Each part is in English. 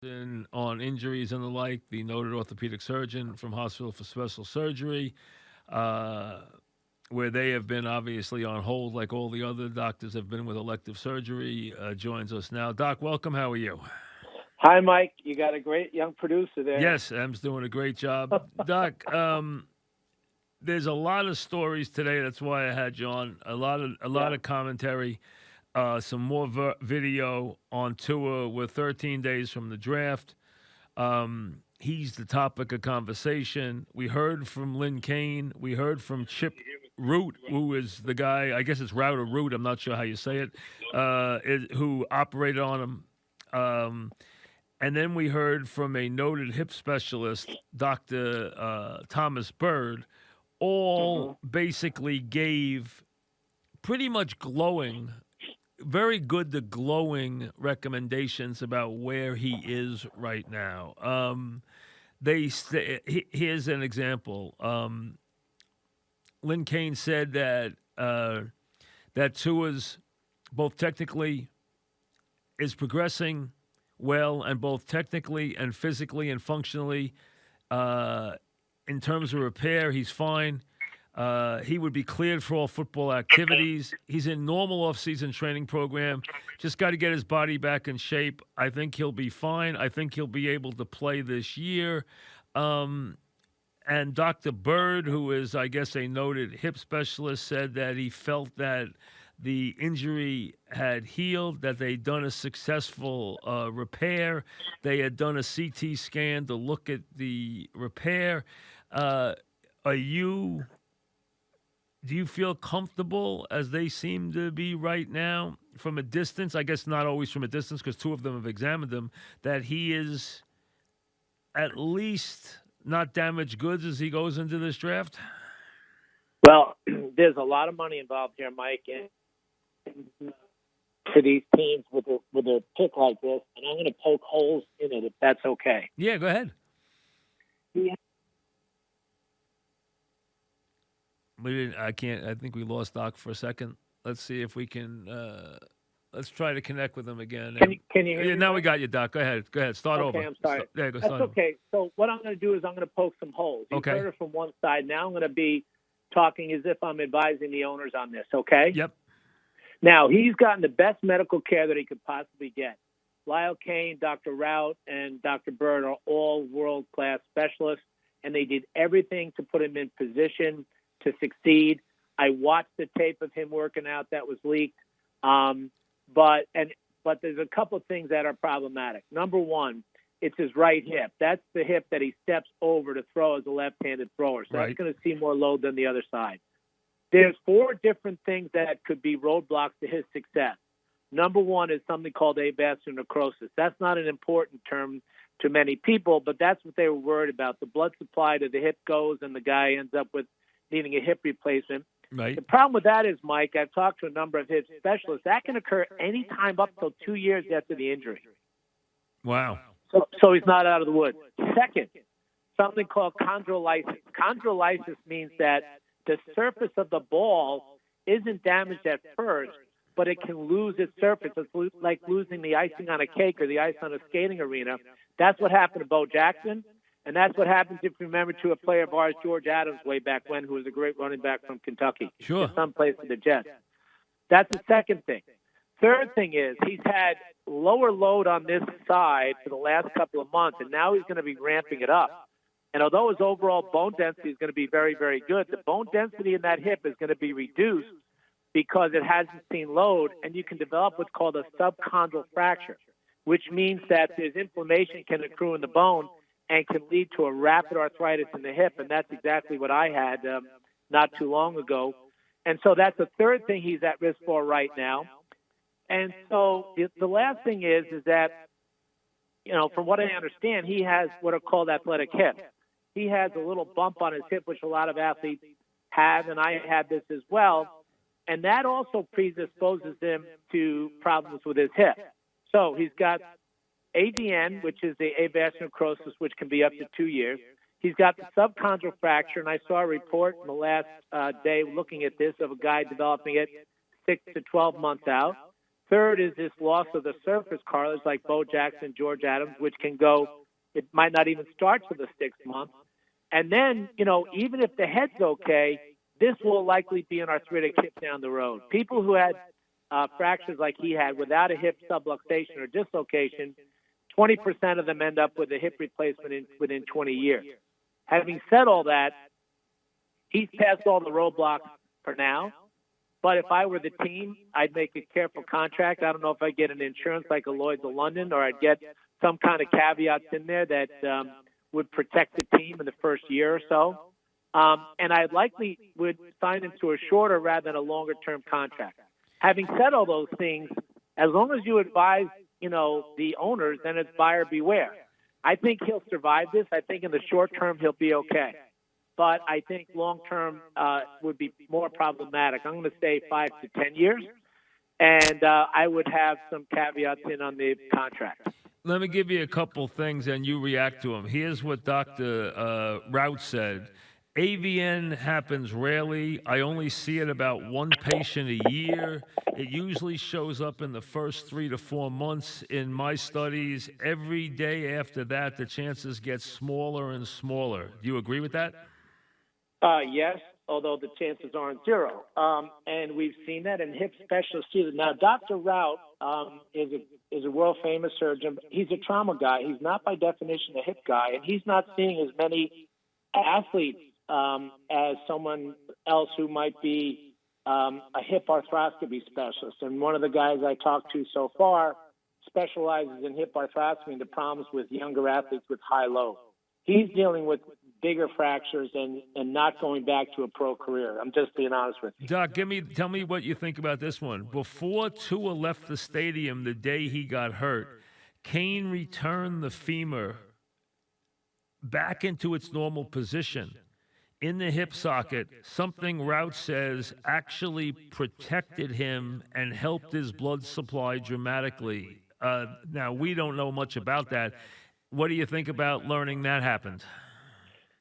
on injuries and the like, the noted orthopedic surgeon from Hospital for Special Surgery, uh, where they have been obviously on hold like all the other doctors have been with elective surgery, joins us now. Doc, welcome. How are you? Hi, Mike. You got a great young producer there. Yes, Em's doing a great job. Doc, there's a lot of stories today. That's why I had you on. A lot Yeah. of commentary. Some more video on Tua. We're 13 days from the draft. He's the topic of conversation. We heard from Lynn Kane. We heard from Chip Root, who is the guy, I guess it's Route or Root, I'm not sure how you say it, who operated on him. And then we heard from a noted hip specialist, Dr. Thomas Bird, hmm all basically gave pretty much glowing, very good to glowing recommendations about where he is right now. Here's an example. Lynn Kane said that Tua's both technically is progressing well, and both technically and physically and functionally, in terms of repair, he's fine. He would be cleared for all football activities. He's in normal off-season training program. Just got to get his body back in shape. I think he'll be fine. I think he'll be able to play this year. And Dr. Bird, who is, I guess, a noted hip specialist, said that he felt that the injury had healed, that they'd done a successful repair. They had done a CT scan to look at the repair. Are you Do you feel comfortable as they seem to be right now from a distance? I guess not always from a distance because two of them have examined him, that he is at least not damaged goods as he goes into this draft? Well, there's a lot of money involved here, Mike, and for these teams with a pick like this, and I'm going to poke holes in it if that's okay. Yeah, go ahead. Yeah. We didn't. I can't. I think we lost Doc for a second. Let's see if we can. Let's try to connect with him again. Can you hear Yeah, me? now we Mike? got you, Doc. Go ahead. Go ahead. Start Okay, over. I'm sorry. Go That's start over. okay. So what I'm going to do is I'm going to poke some holes. You've Okay. heard it from one side. Now I'm going to be talking as if I'm advising the owners on this, okay? Yep. Now, he's gotten the best medical care that he could possibly get. Lyle Kane, Dr. Rout, and Dr. Bird are all world-class specialists, and they did everything to put him in position to succeed. I watched the tape of him working out that was leaked, but there's a couple of things that are problematic. Number one, it's his right hip. That's the hip that he steps over to throw as a left-handed thrower, so Right. that's going to see more load than the other side. There's four different things that could be roadblocks to his success. Number one is something called avascular necrosis. That's not an important term to many people, but that's what they were worried about. The blood supply to the hip goes, and the guy ends up with needing a hip replacement. Right. The problem with that is, Mike, I've talked to a number of hip specialists. That can occur any time up till 2 years after the injury. Wow. So he's not out of the woods. Second, something called chondrolysis. Chondrolysis means that the surface of the ball isn't damaged at first, but it can lose its surface. It's like losing the icing on a cake or the ice on a skating arena. That's what happened to Bo Jackson, and that's what happens if you remember to a player of ours, George Adams, way back when, who was a great running back from Kentucky. Sure. Someplace in the Jets. That's the second thing. Third thing is he's had lower load on this side for the last couple of months, and now he's going to be ramping it up. And although his overall bone density is going to be very, very good, the bone density in that hip is going to be reduced because it hasn't seen load, and you can develop what's called a subchondral fracture, which means that there's inflammation can accrue in the bone and can lead to a rapid arthritis in the hip, and that's exactly what I had not too long ago. And so that's the third thing he's at risk for right now. And so the last thing is that, you know, from what I understand, he has what are called athletic hips. He has a little bump on his hip, which a lot of athletes have, and I had this as well. And that also predisposes him to problems with his hip. So he's got AVN, which is the avascular necrosis, which can be up to 2 years. He's got the subchondral fracture, and I saw a report in the last day looking at this of a guy developing it 6 to 12 months out. Third is this loss of the surface cartilage like Bo Jackson, George Adams, which can go, it might not even start till the 6th month. And then, even if the head's okay, this will likely be an arthritic hip down the road. People who had fractures like he had without a hip subluxation or dislocation, 20% of them end up with a hip replacement within 20 years. Having said all that, he's passed all the roadblocks for now. But if I were the team, I'd make a careful contract. I don't know if I'd get an insurance like a Lloyd's of London, or I'd get some kind of caveats in there that would protect the team in the first year or so. And I likely would sign into a shorter rather than a longer-term contract. Having said all those things, as long as you advise, the owners, then it's buyer beware. I think he'll survive this. I think in the short term he'll be okay. But I think long-term would be more problematic. I'm going to say 5 to 10 years, and I would have some caveats in on the contract. Let me give you a couple things, and you react to them. Here's what Dr. Rout said. AVN happens rarely. I only see it about one patient a year. It usually shows up in the first 3 to 4 months. In my studies, every day after that, the chances get smaller and smaller. Do you agree with that? Yes, although the chances aren't zero. And we've seen that in hip specialists too. Now, Dr. Rout is a world-famous surgeon. He's a trauma guy. He's not by definition a hip guy, and he's not seeing as many athletes as someone else who might be a hip arthroscopy specialist. And one of the guys I talked to so far specializes in hip arthroscopy and the problems with younger athletes with high low. He's dealing with bigger fractures and not going back to a pro career. I'm just being honest with you. Doc, tell me what you think about this one. Before Tua left the stadium the day he got hurt, Kane returned the femur back into its normal position in the hip socket. Something Rout says actually protected him and helped his blood supply dramatically. Now, we don't know much about that. What do you think about learning that happened?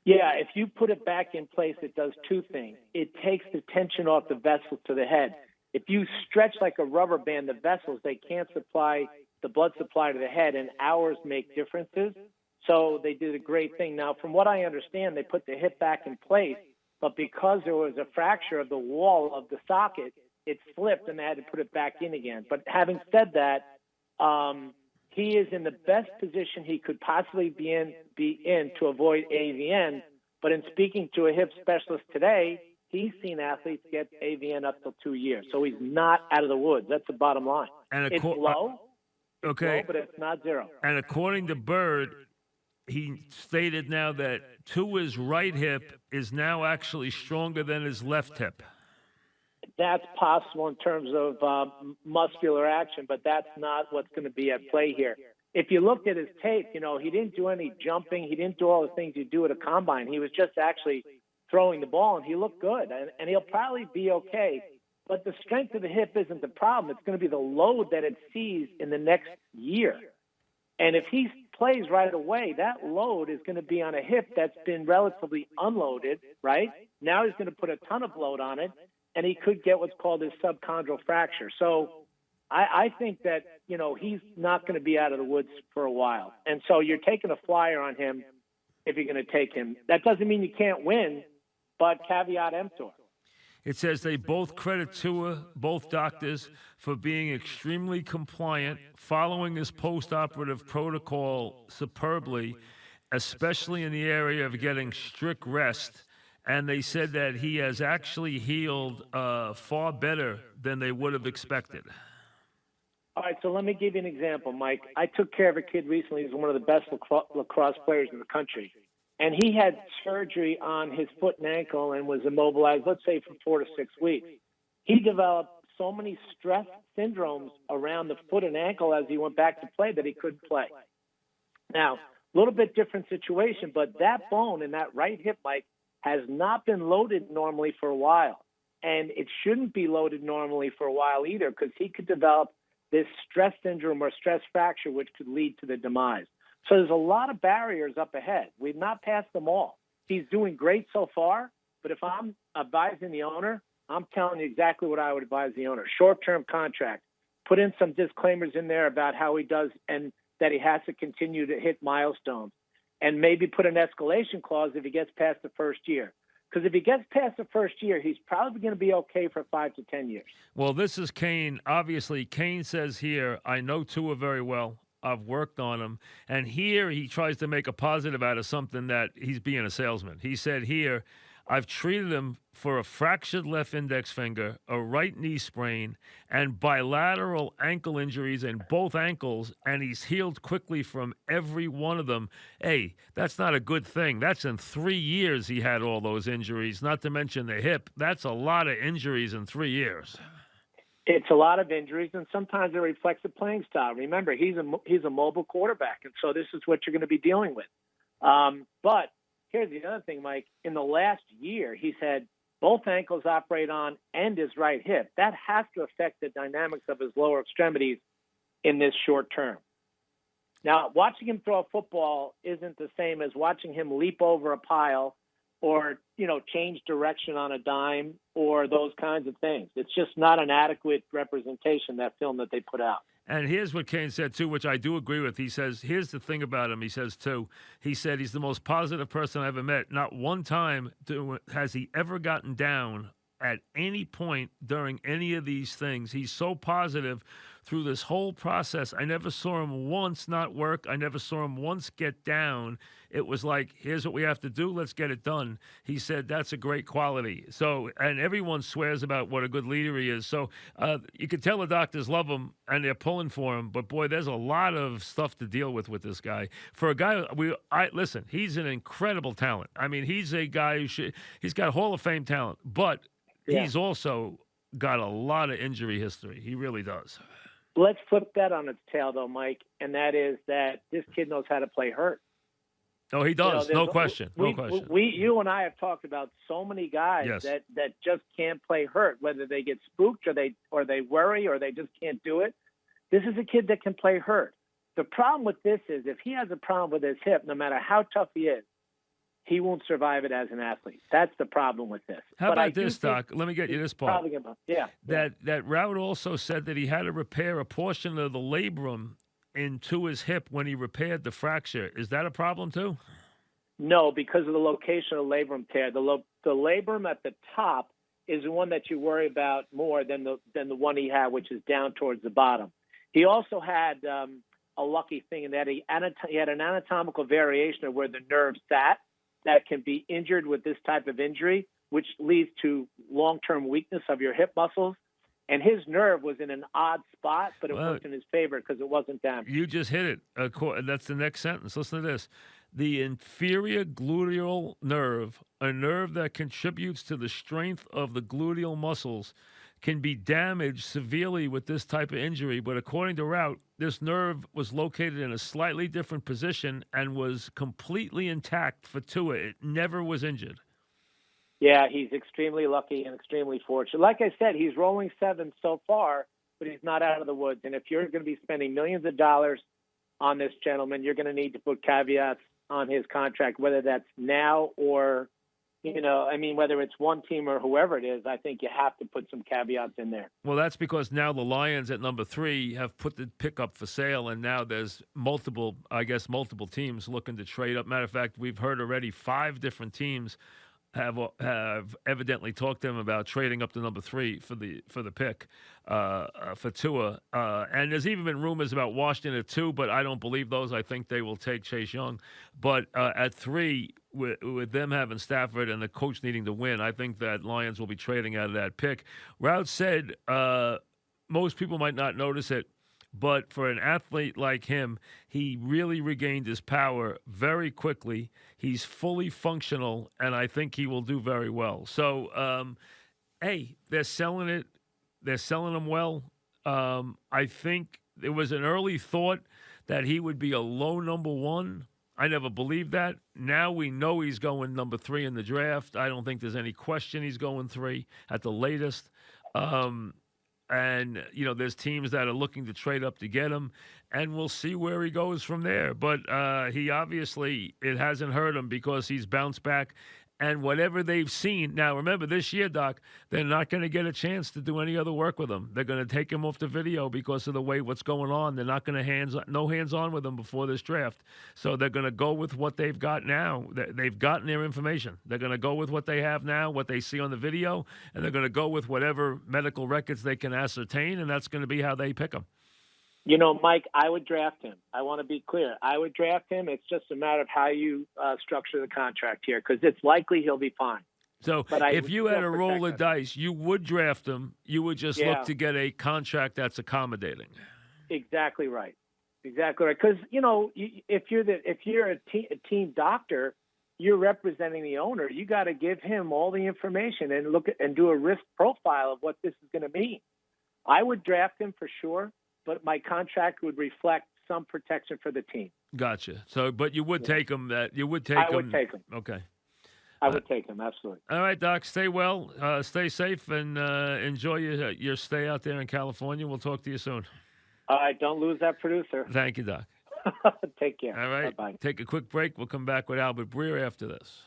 Yeah, if you put it back in place, it does two things. It takes the tension off the vessel to the head. If you stretch like a rubber band the vessels, they can't supply the blood supply to the head, and hours make differences. So they did a great thing. Now, from what I understand, they put the hip back in place, but because there was a fracture of the wall of the socket, it slipped and they had to put it back in again. But having said that, he is in the best position he could possibly be in to avoid AVN. But in speaking to a hip specialist today, he's seen athletes get AVN up to 2 years. So he's not out of the woods. That's the bottom line. And it's low, okay, low, but it's not zero. And according to Bird, he stated now that Tua's right hip is now actually stronger than his left hip. That's possible in terms of muscular action, but that's not what's going to be at play here. If you looked at his tape, he didn't do any jumping. He didn't do all the things you do at a combine. He was just actually throwing the ball, and he looked good, and he'll probably be okay. But the strength of the hip isn't the problem. It's going to be the load that it sees in the next year. And if he plays right away, that load is going to be on a hip that's been relatively unloaded, right? Now he's going to put a ton of load on it, and he could get what's called his subchondral fracture. So I think that, he's not going to be out of the woods for a while. And so you're taking a flyer on him if you're going to take him. That doesn't mean you can't win, but caveat emptor. It says they both credit Tua, both doctors, for being extremely compliant, following his post-operative protocol superbly, especially in the area of getting strict rest. And they said that he has actually healed far better than they would have expected. All right, so let me give you an example, Mike. I took care of a kid recently who's one of the best lacrosse players in the country. And he had surgery on his foot and ankle and was immobilized, let's say, for 4 to 6 weeks. He developed so many stress syndromes around the foot and ankle as he went back to play that he couldn't play. Now, a little bit different situation, but that bone in that right hip, Mike, has not been loaded normally for a while. And it shouldn't be loaded normally for a while either, because he could develop this stress syndrome or stress fracture, which could lead to the demise. So there's a lot of barriers up ahead. We've not passed them all. He's doing great so far, but if I'm advising the owner, I'm telling you exactly what I would advise the owner. Short-term contract. Put in some disclaimers in there about how he does and that he has to continue to hit milestones, and maybe put an escalation clause if he gets past the first year. Because if he gets past the first year, he's probably going to be okay for 5 to 10 years. Well, this is Kane. Obviously, Kane says here, I know Tua very well. I've worked on him. And here he tries to make a positive out of something that he's being a salesman. He said here, I've treated him for a fractured left index finger, a right knee sprain, and bilateral ankle injuries in both ankles, and he's healed quickly from every one of them. Hey, that's not a good thing. That's in 3 years he had all those injuries, not to mention the hip. That's a lot of injuries in 3 years. It's a lot of injuries, and sometimes it reflects the playing style. Remember, he's a mobile quarterback, and so this is what you're going to be dealing with. But here's the other thing, Mike. In the last year, he's had both ankles operate on and his right hip. That has to affect the dynamics of his lower extremities in this short term. Now, watching him throw a football isn't the same as watching him leap over a pile or, change direction on a dime or those kinds of things. It's just not an adequate representation, that film that they put out. And here's what Kane said, too, which I do agree with. He says, here's the thing about him. He says, too, he said he's the most positive person I ever met. Not one time has he ever gotten down at any point during any of these things. He's so positive through this whole process. I never saw him once not work. I never saw him once get down. It was like, here's what we have to do. Let's get it done. He said that's a great quality. So, and everyone swears about what a good leader he is. So you can tell the doctors love him and they're pulling for him. But boy, there's a lot of stuff to deal with this guy. For a guy, listen, he's an incredible talent. I mean, he's a guy he's got Hall of Fame talent, but he's also got a lot of injury history. He really does. Let's flip that on its tail, though, Mike, and that is that this kid knows how to play hurt. Oh, he does. No question. You and I have talked about so many guys that just can't play hurt, whether they get spooked or they worry or they just can't do it. This is a kid that can play hurt. The problem with this is if he has a problem with his hip, no matter how tough he is, he won't survive it as an athlete. That's the problem with this. How about this, Doc? Let me get you this part. That Route also said that he had to repair a portion of the labrum into his hip when he repaired the fracture. Is that a problem too? No, because of the location of the labrum tear. The labrum at the top is the one that you worry about more than the one he had, which is down towards the bottom. He also had a lucky thing in that he had an anatomical variation of where the nerve sat that can be injured with this type of injury, which leads to long-term weakness of your hip muscles. And his nerve was in an odd spot, but it worked in his favor because it wasn't damaged. You just hit it. That's the next sentence. Listen to this. The inferior gluteal nerve, a nerve that contributes to the strength of the gluteal muscles, can be damaged severely with this type of injury. But according to Rout, this nerve was located in a slightly different position and was completely intact for Tua. It never was injured. Yeah, he's extremely lucky and extremely fortunate. Like I said, he's rolling 7 so far, but he's not out of the woods. And if you're going to be spending millions of dollars on this gentleman, you're going to need to put caveats on his contract, whether that's now or, whether it's one team or whoever it is. I think you have to put some caveats in there. Well, that's because now the Lions at number 3 have put the pick up for sale, and now there's multiple teams looking to trade up. Matter of fact, we've heard already 5 different teams have evidently talked to him about trading up to number 3 for the pick for Tua. And there's even been rumors about Washington at 2, but I don't believe those. I think they will take Chase Young. But at 3, with them having Stafford and the coach needing to win, I think that Lions will be trading out of that pick. Rout said most people might not notice it, but for an athlete like him, he really regained his power very quickly. He's fully functional, and I think he will do very well. So, they're selling it. They're selling him well. I think there was an early thought that he would be a low number 1. I never believed that. Now we know he's going number 3 in the draft. I don't think there's any question he's going 3 at the latest. And, there's teams that are looking to trade up to get him, and we'll see where he goes from there. But he obviously, it hasn't hurt him because he's bounced back. And whatever they've seen. Now, remember, this year, Doc, they're not going to get a chance to do any other work with him. They're going to take him off the video because of the way what's going on. They're not going to no hands-on with him before this draft. So they're going to go with what they've got now. They've gotten their information. They're going to go with what they have now, what they see on the video, and they're going to go with whatever medical records they can ascertain, and that's going to be how they pick him. You know, Mike, I would draft him. I want to be clear. I would draft him. It's just a matter of how you structure the contract here, because it's likely he'll be fine. So if you had to roll the dice, you would draft him. You would just look to get a contract that's accommodating. Exactly right. Exactly right. Because, you know, if you're a team doctor, you're representing the owner. You got to give him all the information and look at and do a risk profile of what this is going to mean. I would draft him for sure, but my contract would reflect some protection for the team. Gotcha. So, but you would take him. I would take him. Okay. I would take him, absolutely. All right, Doc. Stay well, stay safe, and enjoy your stay out there in California. We'll talk to you soon. All right, don't lose that producer. Thank you, Doc. Take care. All right. Bye-bye. Take a quick break. We'll come back with Albert Breer after this.